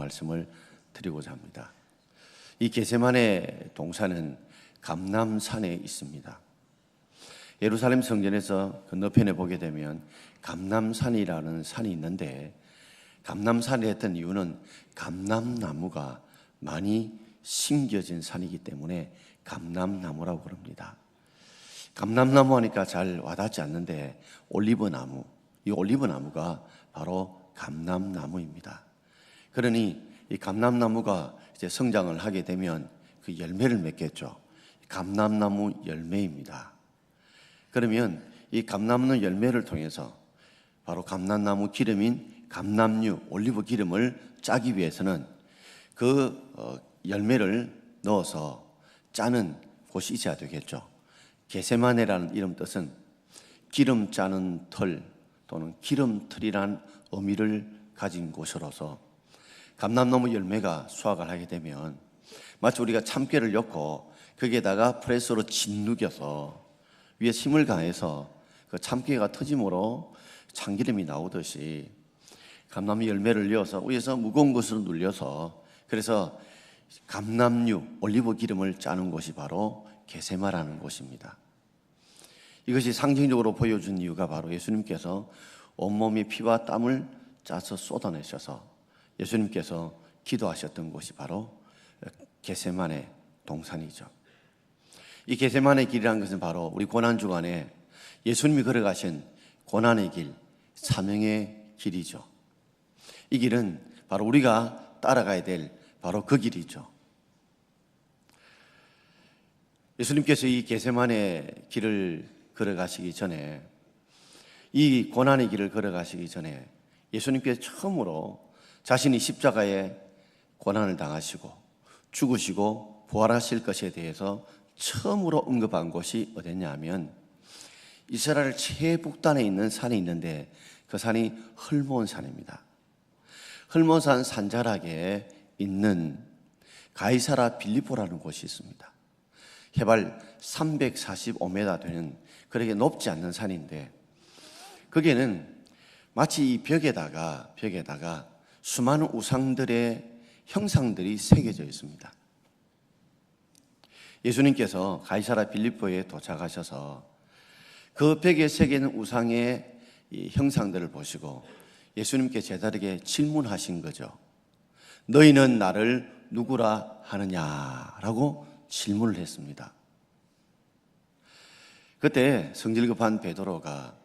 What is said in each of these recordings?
말씀을 드리고자 합니다. 이 겟세마네 동산은 감람산에 있습니다. 예루살렘 성전에서 건너편에 보게 되면 감람산이라는 산이 있는데, 감람산이 했던 이유는 감람나무가 많이 심겨진 산이기 때문에 감람나무라고 그럽니다. 감람나무 하니까 잘 와닿지 않는데 올리브나무, 이 올리브나무가 바로 감람나무입니다. 그러니 이 감람나무가 이제 성장을 하게 되면 그 열매를 맺겠죠. 감람나무 열매입니다. 그러면 이 감람나무 열매를 통해서 바로 감람나무 기름인 감람유, 올리브 기름을 짜기 위해서는 그 열매를 넣어서 짜는 곳이 있어야 되겠죠. 겟세마네라는 이름 뜻은 기름 짜는 털 또는 기름틀이란 의미를 가진 곳으로서, 감람나무 열매가 수확을 하게 되면 마치 우리가 참깨를 엮고 거기에다가 프레스로 짓누겨서 위에 힘을 가해서 그 참깨가 터짐으로 참기름이 나오듯이 감람나무 열매를 넣어서 위에서 무거운 것으로 눌려서, 그래서 감람유, 올리브 기름을 짜는 곳이 바로 겟세마라는 곳입니다. 이것이 상징적으로 보여준 이유가 바로 예수님께서 온몸이 피와 땀을 짜서 쏟아내셔서 예수님께서 기도하셨던 곳이 바로 겟세마네 동산이죠. 이 겟세마네 길이라는 것은 바로 우리 고난주간에 예수님이 걸어가신 고난의 길, 사명의 길이죠. 이 길은 바로 우리가 따라가야 될 바로 그 길이죠. 예수님께서 이 겟세마네 길을 걸어가시기 전에, 이 고난의 길을 걸어가시기 전에 예수님께서 처음으로 자신이 십자가에 고난을 당하시고 죽으시고 부활하실 것에 대해서 처음으로 언급한 곳이 어디냐 하면 이스라엘 최북단에 있는 산이 있는데 그 산이 헐몬산입니다. 헐몬산 산자락에 있는 가이사라 빌립보라는 곳이 있습니다. 해발 345m 되는 그렇게 높지 않는 산인데, 거기에는 마치 이 벽에다가 수많은 우상들의 형상들이 새겨져 있습니다. 예수님께서 가이사라 빌립보에 도착하셔서 그 벽에 새겨진 우상의 이 형상들을 보시고 예수님께 제자들에게 질문하신 거죠. 너희는 나를 누구라 하느냐라고 질문을 했습니다. 그때 성질급한 베드로가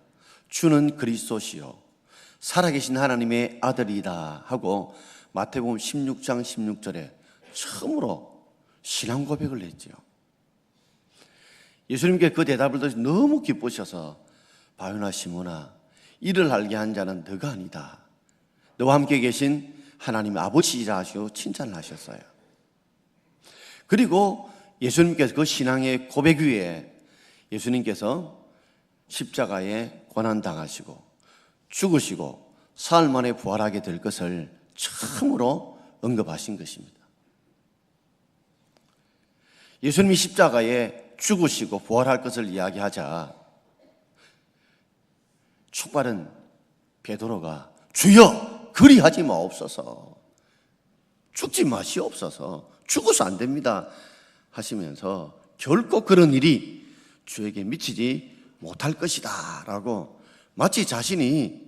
주는 그리스도시요 살아계신 하나님의 아들이다 하고 마태복음 16장 16절에 처음으로 신앙 고백을 했지요. 예수님께 그 대답을 듣고 너무 기쁘셔서 바요나 시몬아, 이를 알게 한 자는 너가 아니다, 너와 함께 계신 하나님 아버지라 하시고 칭찬을 하셨어요. 그리고 예수님께서 그 신앙의 고백 위에 예수님께서 십자가에 고난당하시고 죽으시고 사흘 만에 부활하게 될 것을 처음으로 언급하신 것입니다. 예수님이 십자가에 죽으시고 부활할 것을 이야기하자 축발은 베드로가 주여 그리하지 마옵소서, 죽지 마시옵소서, 죽어서 안 됩니다 하시면서 결코 그런 일이 주에게 미치지 못할 것이다 라고 마치 자신이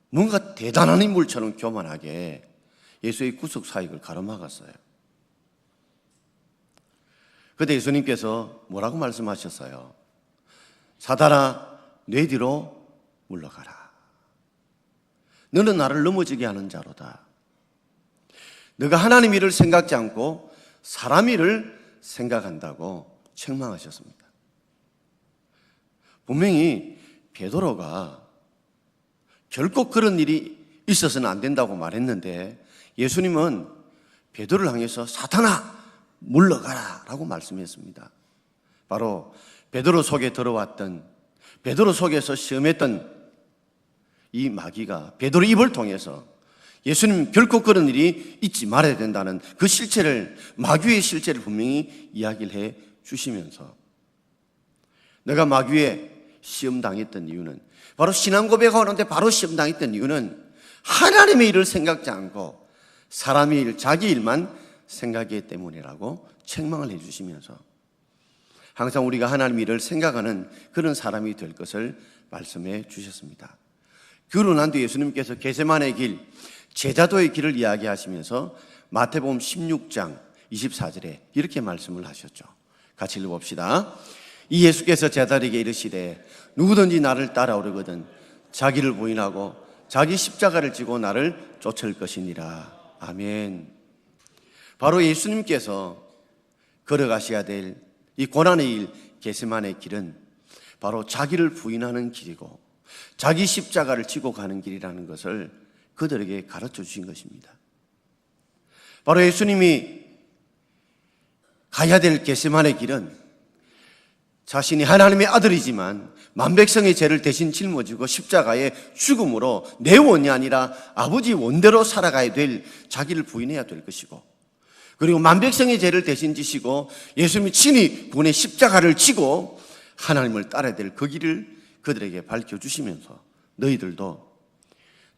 뭔가 대단한 인물처럼 교만하게 예수의 구속 사역을 가로막았어요. 그때 예수님께서 뭐라고 말씀하셨어요? 사단아, 내 뒤로 물러가라. 너는 나를 넘어지게 하는 자로다. 너가 하나님 일을 생각지 않고 사람 일을 생각한다고 책망하셨습니다. 분명히 베드로가 결코 그런 일이 있어서는 안 된다고 말했는데 예수님은 베드로를 향해서 사탄아 물러가라 라고 말씀했습니다. 바로 베드로 속에 들어왔던, 베드로 속에서 시험했던 이 마귀가 베드로 입을 통해서 예수님 결코 그런 일이 있지 말아야 된다는 그 실체를, 마귀의 실체를 분명히 이야기를 해 주시면서 내가 마귀의 시험당했던 이유는, 바로 신앙 고백하는데 바로 시험당했던 이유는 하나님의 일을 생각지 않고 사람의 일, 자기 일만 생각하기 때문이라고 책망을 해주시면서 항상 우리가 하나님 일을 생각하는 그런 사람이 될 것을 말씀해 주셨습니다. 그러고 난 뒤 예수님께서 겟세마네 길, 제자도의 길을 이야기하시면서 마태복음 16장 24절에 이렇게 말씀을 하셨죠. 같이 읽어봅시다. 이 예수께서 제자들에게 이르시되 누구든지 나를 따라오려거든 자기를 부인하고 자기 십자가를 지고 나를 쫓을 것이니라. 아멘. 바로 예수님께서 걸어가셔야 될 이 고난의 일, 겟세마네 길은 바로 자기를 부인하는 길이고 자기 십자가를 지고 가는 길이라는 것을 그들에게 가르쳐 주신 것입니다. 바로 예수님이 가야 될 겟세마네 길은 자신이 하나님의 아들이지만 만백성의 죄를 대신 짊어지고 십자가의 죽음으로 내 원이 아니라 아버지 원대로 살아가야 될 자기를 부인해야 될 것이고, 그리고 만백성의 죄를 대신 지시고 예수님이 친히 그분의 십자가를 지고 하나님을 따라야 될 그 길을 그들에게 밝혀주시면서 너희들도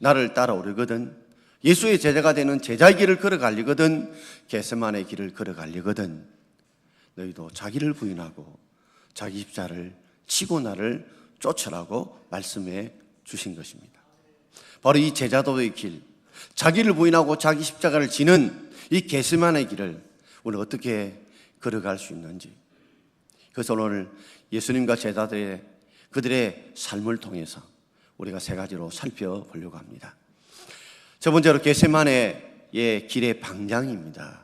나를 따라오려거든, 예수의 제자가 되는 제자의 길을 걸어가려거든, 겟세마네 길을 걸어가려거든 너희도 자기를 부인하고 자기 십자가를 치고 나를 쫓으라고 말씀해 주신 것입니다. 바로 이 제자도의 길, 자기를 부인하고 자기 십자가를 지는 이 겟세마네 길을 우리 어떻게 걸어갈 수 있는지, 그래서 오늘 예수님과 제자들의 그들의 삶을 통해서 우리가 세 가지로 살펴보려고 합니다. 첫 번째로 겟세마네의 길의 방향입니다.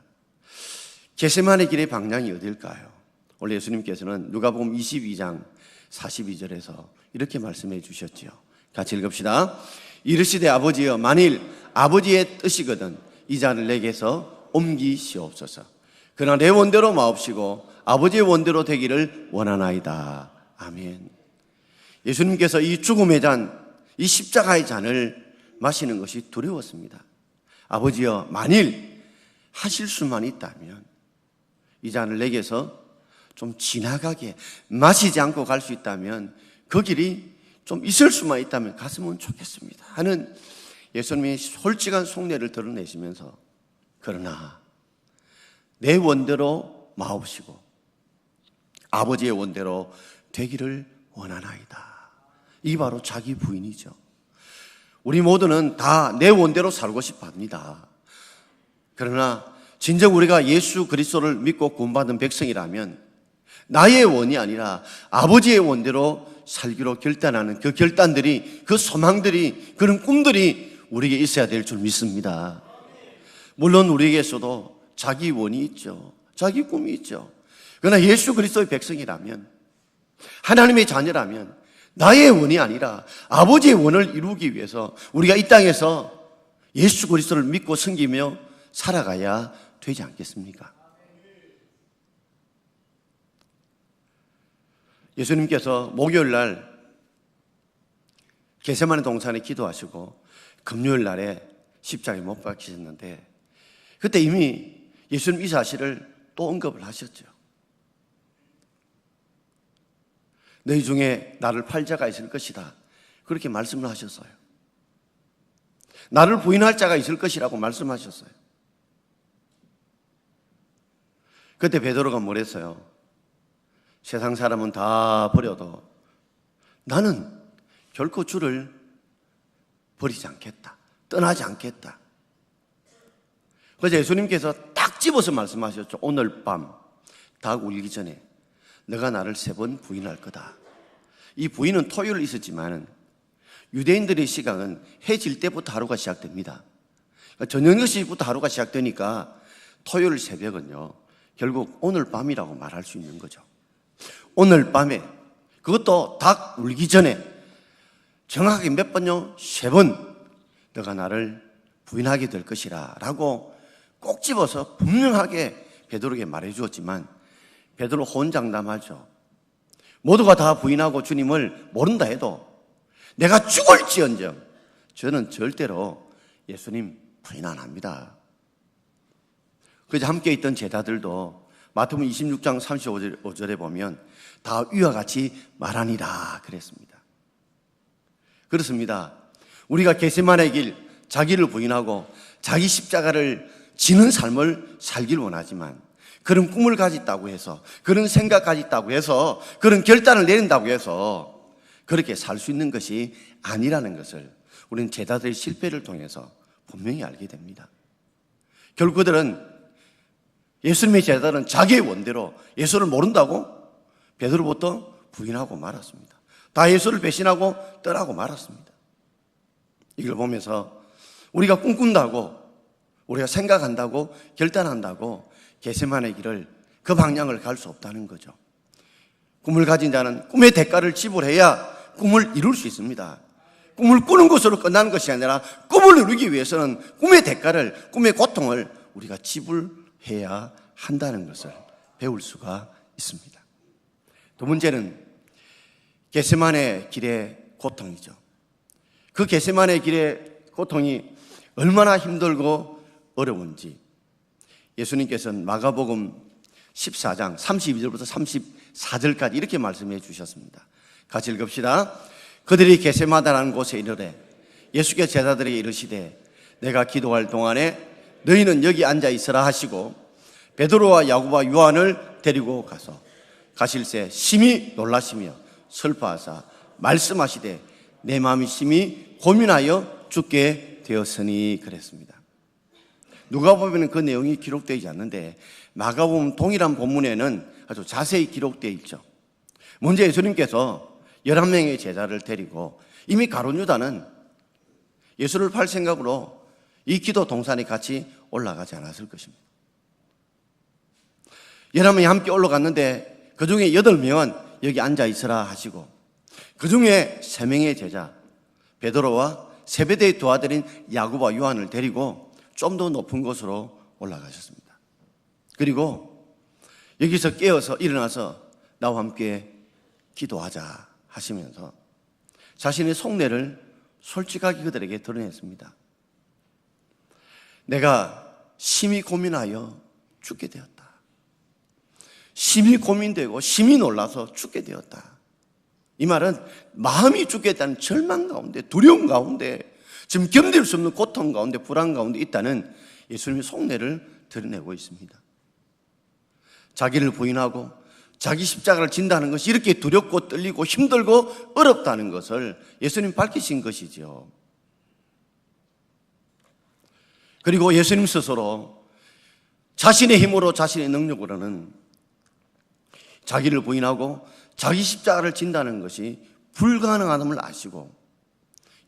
겟세마네 길의 방향이 어딜까요? 원래 예수님께서는 누가복음 22장 42절에서 이렇게 말씀해 주셨지요. 같이 읽읍시다. 이르시되 아버지여 만일 아버지의 뜻이거든 이 잔을 내게서 옮기시옵소서. 그러나 내 원대로 마옵시고 아버지의 원대로 되기를 원하나이다. 아멘. 예수님께서 이 죽음의 잔, 이 십자가의 잔을 마시는 것이 두려웠습니다. 아버지여 만일 하실 수만 있다면 이 잔을 내게서 좀 지나가게 마시지 않고 갈 수 있다면, 그 길이 좀 있을 수만 있다면 갔으면 좋겠습니다 하는 예수님의 솔직한 속내를 드러내시면서, 그러나 내 원대로 마옵시고 아버지의 원대로 되기를 원하나이다. 이게 바로 자기 부인이죠. 우리 모두는 다 내 원대로 살고 싶어 합니다. 그러나 진정 우리가 예수 그리스도를 믿고 구원받은 백성이라면 나의 원이 아니라 아버지의 원대로 살기로 결단하는 그 결단들이, 그 소망들이, 그런 꿈들이 우리에게 있어야 될 줄 믿습니다. 물론 우리에게서도 자기 원이 있죠. 자기 꿈이 있죠. 그러나 예수 그리스도의 백성이라면, 하나님의 자녀라면 나의 원이 아니라 아버지의 원을 이루기 위해서 우리가 이 땅에서 예수 그리스도를 믿고 섬기며 살아가야 되지 않겠습니까? 예수님께서 목요일 날 겟세마네 동산에 기도하시고 금요일 날에 십자가에 못 박히셨는데, 그때 이미 예수님 이 사실을 또 언급을 하셨죠. 너희 중에 나를 팔 자가 있을 것이다, 그렇게 말씀을 하셨어요. 나를 부인할 자가 있을 것이라고 말씀하셨어요. 그때 베드로가 뭐랬어요? 세상 사람은 다 버려도 나는 결코 주를 버리지 않겠다, 떠나지 않겠다. 그래서 예수님께서 딱 집어서 말씀하셨죠. 오늘 밤 닭 울기 전에 너가 나를 3번 부인할 거다. 이 부인은 토요일 있었지만 유대인들의 시각은 해 질 때부터 하루가 시작됩니다. 그러니까 저녁 6시부터 하루가 시작되니까 토요일 새벽은요 결국 오늘 밤이라고 말할 수 있는 거죠. 오늘 밤에, 그것도 닭 울기 전에 정확하게 몇 번요? 3번 너가 나를 부인하게 될 것이라 라고 꼭 집어서 분명하게 베드로에게 말해 주었지만, 베드로 호언장담하죠. 모두가 다 부인하고 주님을 모른다 해도 내가 죽을지언정 저는 절대로 예수님 부인 안 합니다. 그래서 함께 있던 제자들도 마태복음 26장 35절에 보면 다 위와 같이 말하니라 그랬습니다. 그렇습니다. 우리가 겟세마네 길, 자기를 부인하고 자기 십자가를 지는 삶을 살길 원하지만 그런 꿈을 가졌다고 해서, 그런 생각 가졌다고 해서, 그런 결단을 내린다고 해서 그렇게 살 수 있는 것이 아니라는 것을 우리는 제자들의 실패를 통해서 분명히 알게 됩니다. 결국 그들은, 예수님의 제자들은 자기의 원대로 예수를 모른다고 베드로부터 부인하고 말았습니다. 다 예수를 배신하고 떠나고 말았습니다. 이걸 보면서 우리가 꿈꾼다고, 우리가 생각한다고, 결단한다고 겟세마네 길을, 그 방향을 갈 수 없다는 거죠. 꿈을 가진 자는 꿈의 대가를 지불해야 꿈을 이룰 수 있습니다. 꿈을 꾸는 것으로 끝나는 것이 아니라 꿈을 이루기 위해서는 꿈의 대가를, 꿈의 고통을 우리가 지불해야 한다는 것을 배울 수가 있습니다. 두 번째는 겟세마네 길의 고통이죠. 그 겟세마네 길의 고통이 얼마나 힘들고 어려운지 예수님께서는 마가복음 14장 32절부터 34절까지 이렇게 말씀해 주셨습니다. 같이 읽읍시다. 그들이 겟세마네라는 곳에 이르되 예수께서 제자들에게 이르시되 내가 기도할 동안에 너희는 여기 앉아 있으라 하시고 베드로와 야고보와 요한을 데리고 가서 가실새 심히 놀라시며 슬퍼하사 말씀하시되 내 마음이 심히 고민하여 죽게 되었으니 그랬습니다. 누가복음에는 그 내용이 기록되지 않는데 마가복음 동일한 본문에는 아주 자세히 기록되어 있죠. 먼저 예수님께서 11명의 제자를 데리고, 이미 가룟 유다는 예수를 팔 생각으로 이 기도 동산에 같이 올라가지 않았을 것입니다. 11명이 함께 올라갔는데 그 중에 8명은 여기 앉아 있으라 하시고, 그 중에 3명의 제자 베드로와 세베대의 두 아들인 야고보와 요한을 데리고 좀 더 높은 곳으로 올라가셨습니다. 그리고 여기서 깨어서 일어나서 나와 함께 기도하자 하시면서 자신의 속내를 솔직하게 그들에게 드러냈습니다. 내가 심히 고민하여 죽게 되었다. 심히 고민되고 심히 놀라서 죽게 되었다. 이 말은 마음이 죽겠다는 절망 가운데, 두려움 가운데, 지금 견딜 수 없는 고통 가운데, 불안 가운데 있다는 예수님의 속내를 드러내고 있습니다. 자기를 부인하고 자기 십자가를 진다는 것이 이렇게 두렵고 떨리고 힘들고 어렵다는 것을 예수님 밝히신 것이죠. 그리고 예수님 스스로 자신의 힘으로, 자신의 능력으로는 자기를 부인하고 자기 십자가를 진다는 것이 불가능함을 아시고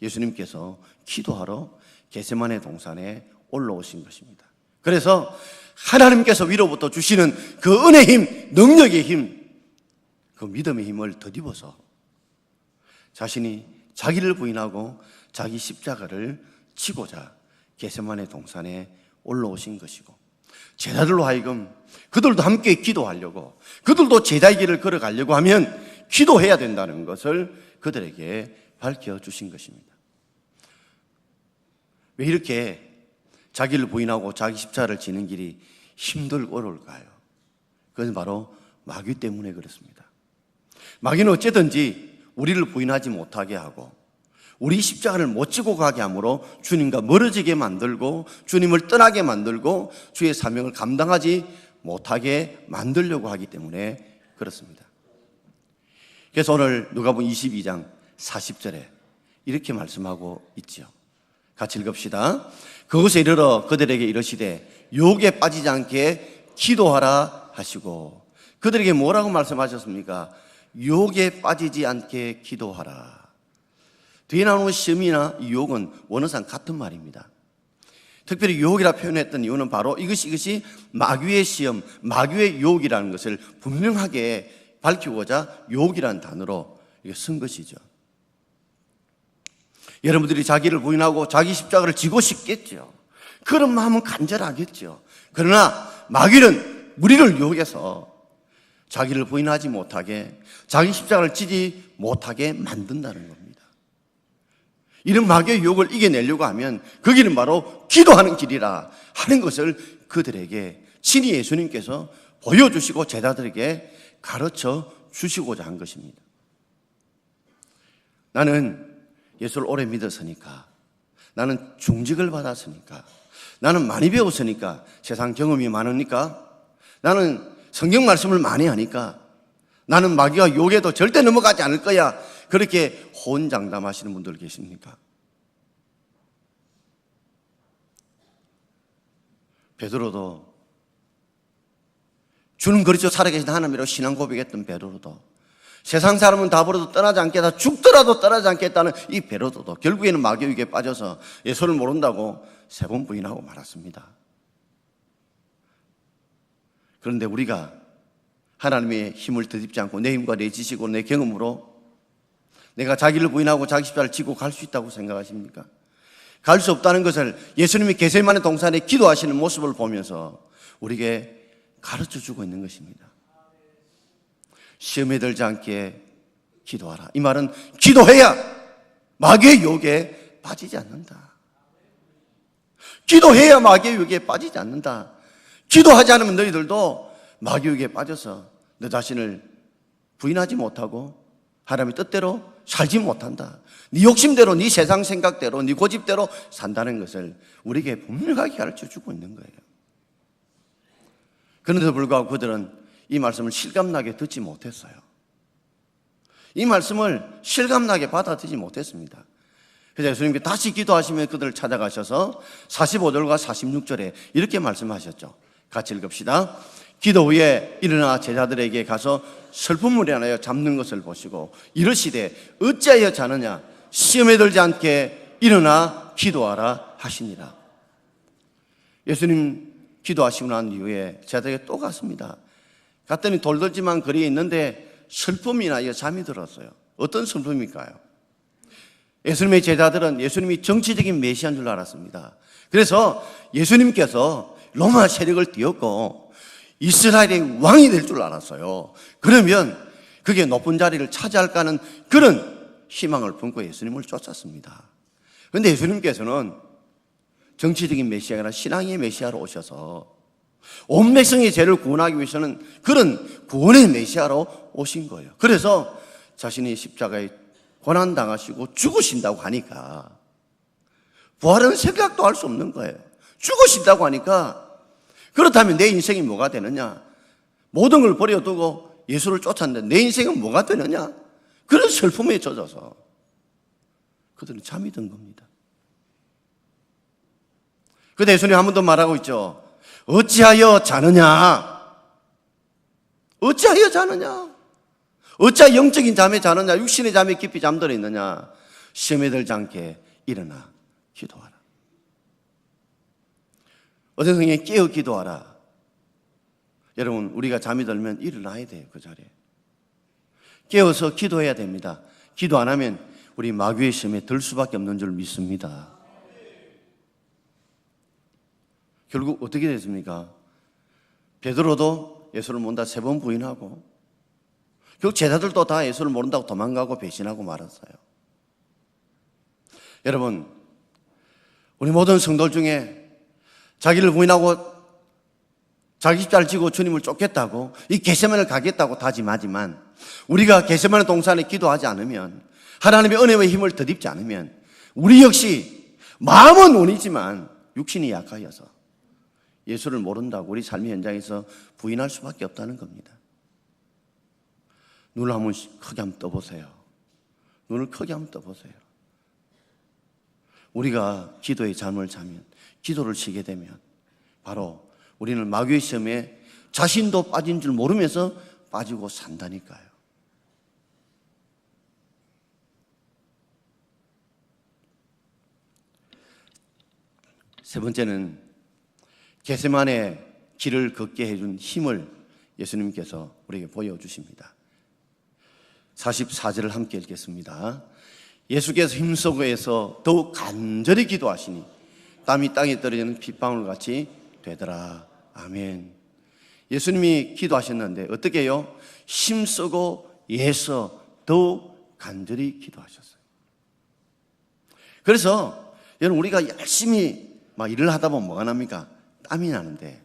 예수님께서 기도하러 겟세마네 동산에 올라오신 것입니다. 그래서 하나님께서 위로부터 주시는 그 은혜의 힘, 능력의 힘, 그 믿음의 힘을 덧입어서 자신이 자기를 부인하고 자기 십자가를 지고자 겟세마네 동산에 올라오신 것이고, 제자들로 하여금 그들도 함께 기도하려고, 그들도 제자의 길을 걸어가려고 하면 기도해야 된다는 것을 그들에게 밝혀주신 것입니다. 왜 이렇게 자기를 부인하고 자기 십자가를 지는 길이 힘들고 어려울까요? 그건 바로 마귀 때문에 그렇습니다. 마귀는 어쨌든지 우리를 부인하지 못하게 하고 우리 십자가를 못 지고 가게 함으로 주님과 멀어지게 만들고 주님을 떠나게 만들고 주의 사명을 감당하지 못하게 만들려고 하기 때문에 그렇습니다. 그래서 오늘 누가복음 22장 40절에 이렇게 말씀하고 있죠. 같이 읽읍시다. 그곳에 이르러 그들에게 이르시되 유혹에 빠지지 않게 기도하라 하시고, 그들에게 뭐라고 말씀하셨습니까? 유혹에 빠지지 않게 기도하라. 뒤에 나오는 시험이나 유혹은 원어상 같은 말입니다. 특별히 유혹이라 표현했던 이유는 바로 이것이 마귀의 시험, 마귀의 유혹이라는 것을 분명하게 밝히고자 유혹이라는 단어로 쓴 것이죠. 여러분들이 자기를 부인하고 자기 십자가를 지고 싶겠죠. 그런 마음은 간절하겠죠. 그러나 마귀는 우리를 유혹해서 자기를 부인하지 못하게, 자기 십자가를 지지 못하게 만든다는 겁니다. 이런 마귀의 유혹을 이겨내려고 하면 그 길은 바로 기도하는 길이라 하는 것을 그들에게 친히 예수님께서 보여주시고 제자들에게 가르쳐 주시고자 한 것입니다. 나는 예수를 오래 믿었으니까 나는 중직을 받았으니까, 나는 많이 배웠으니까, 세상 경험이 많으니까, 나는 성경 말씀을 많이 하니까, 나는 마귀와 유혹에도 절대 넘어가지 않을 거야. 그렇게 호언장담하시는 분들 계십니까? 베드로도, 주는 그리스도 살아계신 하나님이라고 신앙 고백했던 베드로도, 세상 사람은 다 버려도 떠나지 않겠다, 죽더라도 떠나지 않겠다는 이 베드로도 결국에는 마귀의 유혹에 빠져서 예수를 모른다고 3번 부인하고 말았습니다. 그런데 우리가 하나님의 힘을 더딥지 않고 내 힘과 내 지식으로 내 경험으로 내가 자기를 부인하고 자기 십자가를 지고 갈 수 있다고 생각하십니까? 갈 수 없다는 것을 예수님이 겟세마네 동산에 기도하시는 모습을 보면서 우리에게 가르쳐주고 있는 것입니다. 시험에 들지 않게 기도하라. 이 말은 기도해야 마귀의 유혹에 빠지지 않는다. 기도해야 마귀의 유혹에 빠지지 않는다. 기도하지 않으면 너희들도 마귀의 유혹에 빠져서 너 자신을 부인하지 못하고 하나님의 뜻대로 살지 못한다. 네 욕심대로, 네 세상 생각대로, 네 고집대로 산다는 것을 우리에게 분명하게 가르쳐주고 있는 거예요. 그런데도 불구하고 그들은 이 말씀을 실감나게 듣지 못했어요. 이 말씀을 실감나게 받아들이지 못했습니다. 그래서 예수님께 다시 기도하시며 그들을 찾아가셔서 45절과 46절에 이렇게 말씀하셨죠. 같이 읽읍시다. 기도 후에 일어나 제자들에게 가서 슬픔을 인하여 잡는 것을 보시고 이르시되 어찌하여 자느냐, 시험에 들지 않게 일어나 기도하라 하시니라. 예수님 기도하시고 난 이후에 제자들에게 또 갔습니다. 갔더니 돌돌지만 거리에 있는데 슬픔이 인하여 잠이 들었어요. 어떤 슬픔일까요? 예수님의 제자들은 예수님이 정치적인 메시아인 줄 알았습니다. 그래서 예수님께서 로마 세력을 띄웠고 이스라엘의 왕이 될 줄 알았어요. 그러면 그게 높은 자리를 차지할까 하는 그런 희망을 품고 예수님을 쫓았습니다. 그런데 예수님께서는 정치적인 메시아가 아니라 신앙의 메시아로 오셔서 온 백성의 죄를 구원하기 위해서는 그런 구원의 메시아로 오신 거예요. 그래서 자신이 십자가에 고난당하시고 죽으신다고 하니까 부활은 생각도 할 수 없는 거예요. 죽으신다고 하니까 그렇다면 내 인생이 뭐가 되느냐? 모든 걸 버려두고 예수를 쫓았는데 내 인생은 뭐가 되느냐? 그런 슬픔에 젖어서 그들은 잠이 든 겁니다. 그런데 예수님 한 번 더 말하고 있죠. 어찌하여 자느냐? 어찌하여 자느냐? 어찌하여 영적인 잠에 자느냐? 육신의 잠에 깊이 잠들어 있느냐? 시험에 들지 않게 일어나 기도하라. 어떤 성경에 깨어 기도하라. 여러분, 우리가 잠이 들면 일어나야 돼요. 그 자리에 깨어서 기도해야 됩니다. 기도 안 하면 우리 마귀의 시험에 들 수밖에 없는 줄 믿습니다. 결국 어떻게 됐습니까? 베드로도 예수를 모른다 3번 부인하고 결국 제자들도 다 예수를 모른다고 도망가고 배신하고 말았어요. 여러분, 우리 모든 성도들 중에 자기를 부인하고 자기 십자가를 지고 주님을 쫓겠다고 이 겟세마네를 가겠다고 다짐하지만 우리가 겟세마네 동산에 기도하지 않으면 하나님의 은혜와 힘을 덧입지 않으면 우리 역시 마음은 원이지만 육신이 약하여서 예수를 모른다고 우리 삶의 현장에서 부인할 수밖에 없다는 겁니다. 눈을 한번 크게 한번 떠보세요. 눈을 크게 한번 떠보세요. 우리가 기도에 잠을 자면, 기도를 쉬게 되면 바로 우리는 마귀의 시험에 자신도 빠진 줄 모르면서 빠지고 산다니까요. 세 번째는 겟세마네 길을 걷게 해준 힘을 예수님께서 우리에게 보여주십니다. 44절을 함께 읽겠습니다. 예수께서 힘쓰고에서 더욱 간절히 기도하시니 땀이 땅에 떨어지는 핏방울같이 되더라. 아멘. 예수님이 기도하셨는데 어떻게 해요? 힘쓰고 애써 더욱 간절히 기도하셨어요. 그래서 여러분, 우리가 열심히 막 일을 하다 보면 뭐가 납니까? 땀이 나는데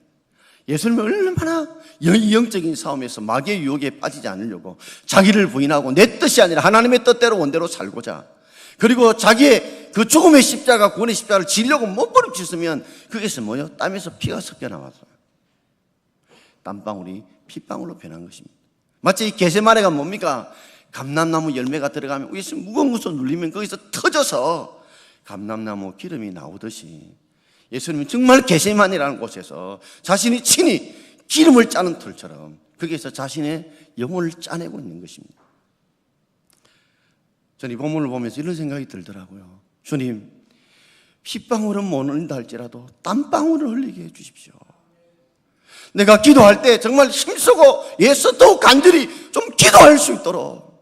예수님이 얼마나 영적인 싸움에서 마귀의 유혹에 빠지지 않으려고 자기를 부인하고 내 뜻이 아니라 하나님의 뜻대로 원대로 살고자 그리고 자기의 그 죽음의 십자가, 구원의 십자가를 지려고 몸부림쳤으면 그게서 뭐요? 땀에서 피가 섞여 나왔어요. 땀방울이 핏방울로 변한 것입니다. 마치 이 게세마네가 뭡니까? 감람나무 열매가 들어가면 위에서 무거운 것을 눌리면 거기서 터져서 감람나무 기름이 나오듯이 예수님은 정말 게세마네라는 곳에서 자신이 친히 기름을 짜는 틀처럼 거기에서 자신의 영혼을 짜내고 있는 것입니다. 저는 이 본문을 보면서 이런 생각이 들더라고요. 주님, 핏방울은 못 흘린다 할지라도 땀방울을 흘리게 해주십시오. 내가 기도할 때 정말 힘쓰고 애써 더욱 간절히 좀 기도할 수 있도록,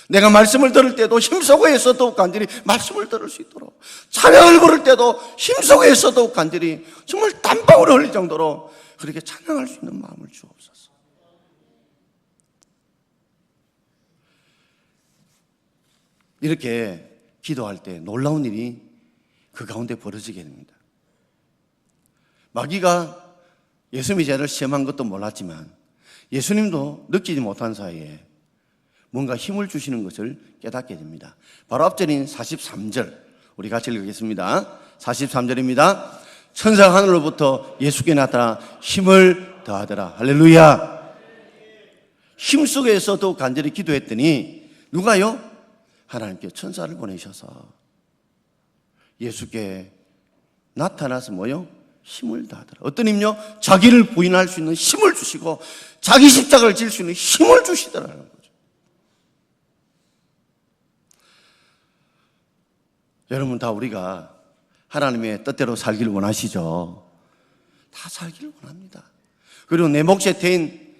내가 말씀을 들을 때도 힘쓰고 애써 더욱 간절히 말씀을 들을 수 있도록, 찬양을 부를 때도 힘쓰고 애써 더욱 간절히 정말 땀방울을 흘릴 정도로 그렇게 찬양할 수 있는 마음을 주옵소서. 이렇게 기도할 때 놀라운 일이 그 가운데 벌어지게 됩니다. 마귀가 예수님이 죄를 시험한 것도 몰랐지만 예수님도 느끼지 못한 사이에 뭔가 힘을 주시는 것을 깨닫게 됩니다. 바로 앞절인 43절 우리 같이 읽겠습니다. 43절입니다. 천사가 하늘로부터 예수께 나타나 힘을 더하더라. 할렐루야. 힘 속에서도 간절히 기도했더니 누가요? 하나님께 천사를 보내셔서 예수께 나타나서 뭐요? 힘을 다하더라. 어떤 힘요? 자기를 부인할 수 있는 힘을 주시고 자기 십자가를 질 수 있는 힘을 주시더라는 거죠. 여러분 다 우리가 하나님의 뜻대로 살기를 원하시죠? 다 살기를 원합니다. 그리고 내 몫에 태인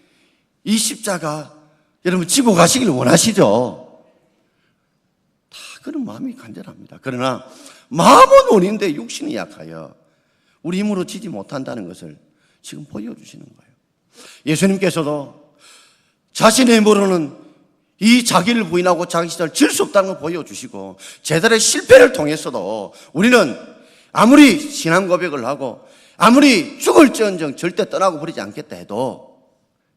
이 십자가 여러분 지고 가시기를 원하시죠? 다 그런 마음이 간절합니다. 그러나 마음은 원인데 육신이 약하여 우리 힘으로 지지 못한다는 것을 지금 보여주시는 거예요. 예수님께서도 자신의 힘으로는 이 자기를 부인하고 자기 십자가를 질 수 없다는 걸 보여주시고 제자의 실패를 통해서도 우리는 아무리 신앙 고백을 하고 아무리 죽을지언정 절대 떠나고 버리지 않겠다 해도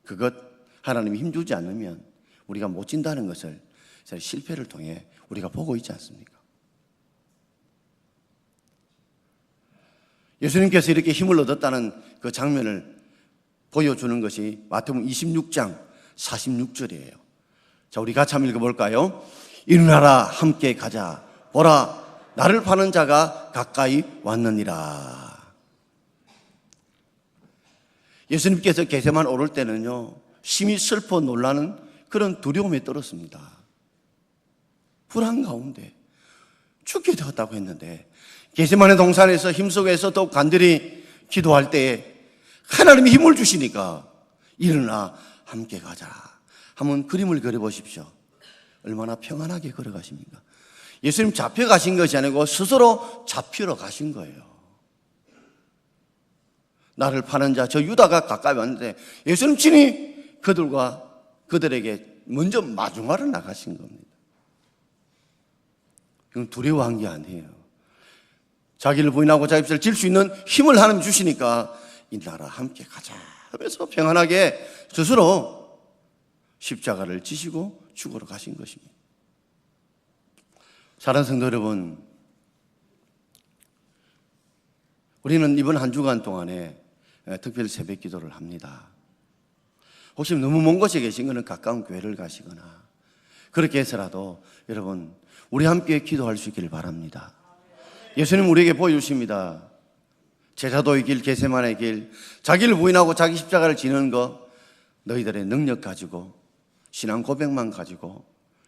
그것 하나님이 힘주지 않으면 우리가 못 진다는 것을 실패를 통해 우리가 보고 있지 않습니까? 예수님께서 이렇게 힘을 얻었다는 그 장면을 보여주는 것이 마태복음 26장 46절이에요. 자, 우리 같이 한번 읽어볼까요? 일어나라 함께 가자. 보라 나를 파는 자가 가까이 왔느니라. 예수님께서 겟세마네 오를 때는요 심히 슬퍼 놀라는 그런 두려움에 떨었습니다. 불안 가운데 죽게 되었다고 했는데 겟세마네 동산에서 힘속에서 더욱 간절히 기도할 때에 하나님이 힘을 주시니까 일어나 함께 가자. 한번 그림을 그려보십시오. 얼마나 평안하게 걸어가십니까? 예수님 잡혀가신 것이 아니고 스스로 잡히러 가신 거예요. 나를 파는 자, 저 유다가 가까이 왔는데 예수님 친히 그들에게 먼저 마중하러 나가신 겁니다. 이건 두려워한 게 아니에요. 자기를 부인하고 자기 십자가를 질 수 있는 힘을 하나님 주시니까 이 나라 함께 가자 하면서 평안하게 스스로 십자가를 지시고 죽으러 가신 것입니다. 사랑하는 성도 여러분, 우리는 이번 한 주간 동안에 특별 새벽 기도를 합니다. 혹시 너무 먼 곳에 계신 거는 가까운 교회를 가시거나 그렇게 해서라도 여러분 우리 함께 기도할 수 있기를 바랍니다. 예수님 우리에게 보여주십니다. 제자도의 길, 겟세마네의 길, 자기를 부인하고 자기 십자가를 지는 거 너희들의 능력 가지고 신앙 고백만 가지고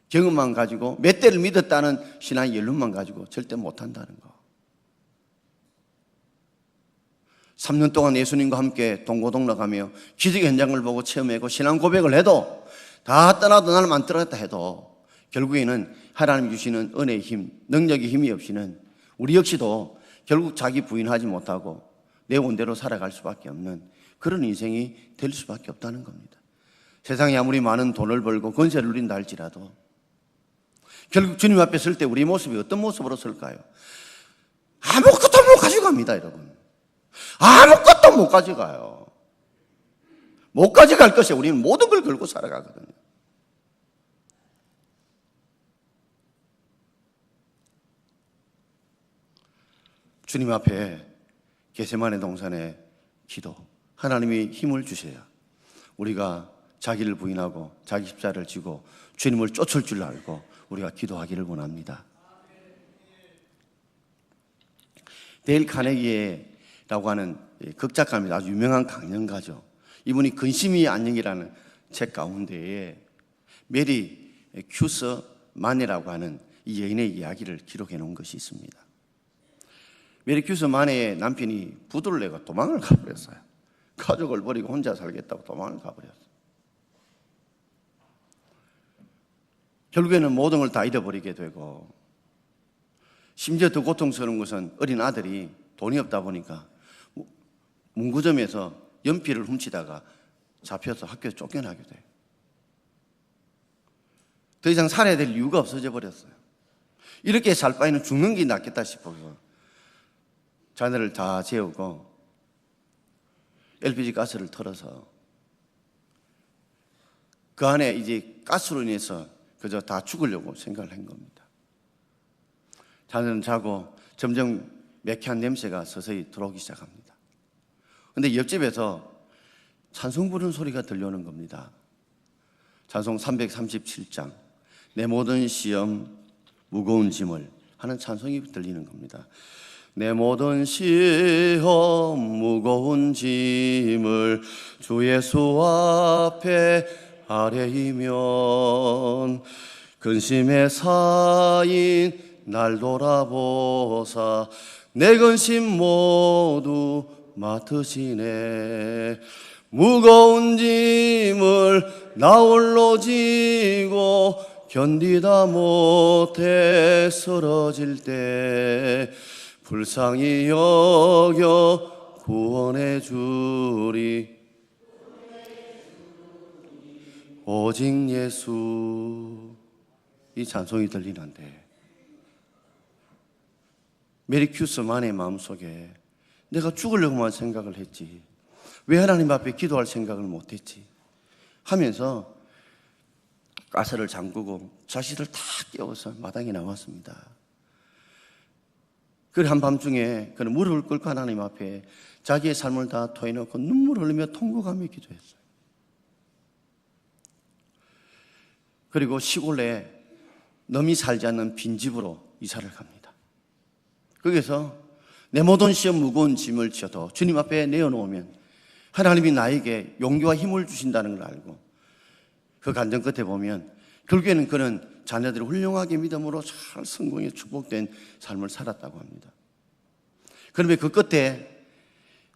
경험만 가지고 몇 대를 믿었다는 신앙 연륜만 가지고 절대 못한다는 거. 3년 동안 예수님과 함께 동고동락하며 기적의 현장을 보고 체험하고 신앙 고백을 해도 다 떠나도 나는 안 떠났다 해도 결국에는 하나님이 주시는 은혜의 힘, 능력의 힘이 없이는 우리 역시도 결국 자기 부인하지 못하고 내 원대로 살아갈 수밖에 없는 그런 인생이 될 수밖에 없다는 겁니다. 세상에 아무리 많은 돈을 벌고 권세를 누린다 할지라도 결국 주님 앞에 설 때 우리 모습이 어떤 모습으로 설까요? 아무것도 못 가져갑니다, 여러분. 아무것도 못 가져가요. 못 가져갈 것에 우리는 모든 걸 걸고 살아가거든요. 주님 앞에 겟세마네 동산의 기도, 하나님이 힘을 주셔야 우리가 자기를 부인하고 자기 십자가를 지고 주님을 쫓을 줄 알고 우리가 기도하기를 원합니다. 데일 카네기라고 하는 극작가입니다. 아주 유명한 강연가죠. 이분이 근심이 안녕이라는 책 가운데에 메리 큐서 만이라고 하는 이 여인의 이야기를 기록해 놓은 것이 있습니다. 메리 큐서 만의 남편이 부도를 내고 도망을 가버렸어요. 가족을 버리고 혼자 살겠다고 도망을 가버렸어요. 결국에는 모든 걸 다 잃어버리게 되고, 심지어 더 고통스러운 것은 어린 아들이 돈이 없다 보니까 문구점에서 연필을 훔치다가 잡혀서 학교에서 쫓겨나게 돼요. 더 이상 살아야 될 이유가 없어져 버렸어요. 이렇게 살 바에는 죽는 게 낫겠다 싶어서 자녀를 다 재우고 LPG 가스를 털어서 그 안에 이제 가스로 인해서 그저 다 죽으려고 생각을 한 겁니다. 자녀는 자고 점점 매캐한 냄새가 서서히 들어오기 시작합니다. 그런데 옆집에서 찬송 부르는 소리가 들려오는 겁니다. 찬송 337장 내 모든 시험 무거운 짐을 하는 찬송이 들리는 겁니다. 내 모든 시험 무거운 짐을 주 예수 앞에 아뢰이면 근심에 쌓인 날 돌아보사 내 근심 모두 맡으시네. 무거운 짐을 나 홀로 지고 견디다 못해 쓰러질 때 불쌍히 여겨 구원해 주리 오직 예수. 이 찬송이 들리는데 메리 큐스만의 마음속에 내가 죽으려고만 생각을 했지 왜 하나님 앞에 기도할 생각을 못했지 하면서 가스를 잠그고 자식들 다 깨워서 마당에 나왔습니다. 그 한밤중에 그는 무릎을 꿇고 하나님 앞에 자기의 삶을 다 토해놓고 눈물 흘리며 통곡하며 기도했어요. 그리고 시골에 넘이 살지 않는 빈집으로 이사를 갑니다. 거기서 내 모든 시험 무거운 짐을 지어도 주님 앞에 내어놓으면 하나님이 나에게 용기와 힘을 주신다는 걸 알고 그 간증 끝에 보면 결국에는 그는 자녀들이 훌륭하게 믿음으로 잘 성공해 축복된 삶을 살았다고 합니다. 그러면 그 끝에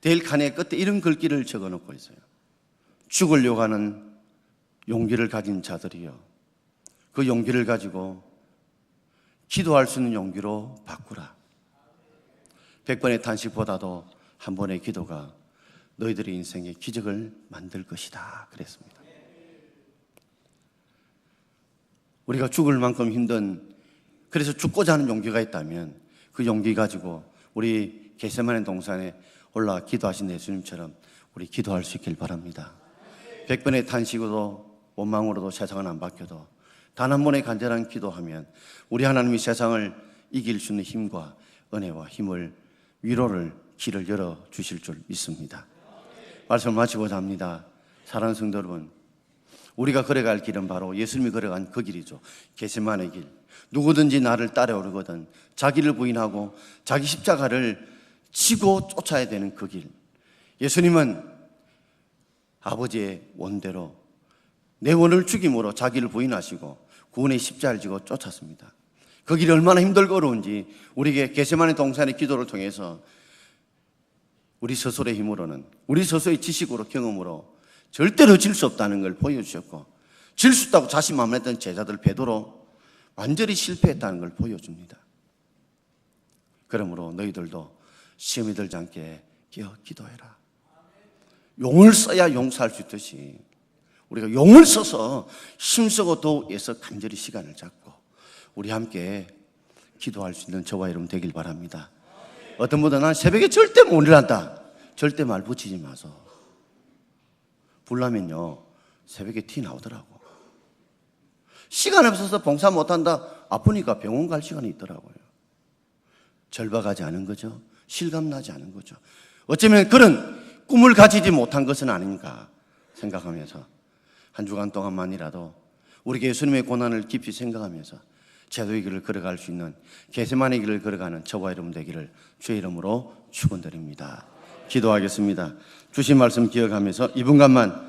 데일 카네 끝에 이런 글귀를 적어놓고 있어요. 죽으려고 하는 용기를 가진 자들이여 그 용기를 가지고 기도할 수 있는 용기로 바꾸라. 100번의 탄식보다도 한 번의 기도가 너희들의 인생에 기적을 만들 것이다 그랬습니다. 우리가 죽을 만큼 힘든, 그래서 죽고자 하는 용기가 있다면 그 용기 가지고 우리 겟세마네 동산에 올라 기도하신 예수님처럼 우리 기도할 수 있길 바랍니다. 100번의 탄식으로도 원망으로도 세상은 안 바뀌어도 단 한 번의 간절한 기도하면 우리 하나님이 세상을 이길 수 있는 힘과 은혜와 힘을 위로를 길을 열어주실 줄 믿습니다. 말씀을 마치고자 합니다. 사랑하는 성도 여러분, 우리가 걸어갈 길은 바로 예수님이 걸어간 그 길이죠. 겟세마네 길. 누구든지 나를 따라오려거든 자기를 부인하고 자기 십자가를 지고 쫓아야 되는 그 길. 예수님은 아버지의 원대로 내 원을 죽임으로 자기를 부인하시고 구원의 십자가를 지고 쫓았습니다. 그 길이 얼마나 힘들고 어려운지 우리에게 겟세마네 동산의 기도를 통해서 우리 스스로의 힘으로는, 우리 스스로의 지식으로, 경험으로 절대로 질 수 없다는 걸 보여주셨고, 질 수 있다고 자신만만했던 제자들 베드로 완전히 실패했다는 걸 보여줍니다. 그러므로 너희들도 시험에 들지 않게 깨어 기도해라. 용을 써야 용서할 수 있듯이 우리가 용을 써서 힘쓰고 또 애써 간절히 시간을 잡고 우리 함께 기도할 수 있는 저와 여러분 되길 바랍니다. 어떤 분들은 난 새벽에 절대 못 일어난다. 절대 말 붙이지 마소. 불나면요 새벽에 티 나오더라고. 시간 없어서 봉사 못한다. 아프니까 병원 갈 시간이 있더라고요. 절박하지 않은 거죠. 실감나지 않은 거죠. 어쩌면 그런 꿈을 가지지 못한 것은 아닌가 생각하면서 한 주간 동안만이라도 우리가 예수님의 고난을 깊이 생각하면서 제도의 길을 걸어갈 수 있는 겟세마네 길을 걸어가는 저와 여러분 되기를 주의 이름으로 축원드립니다. 기도하겠습니다. 주신 말씀 기억하면서 2분간만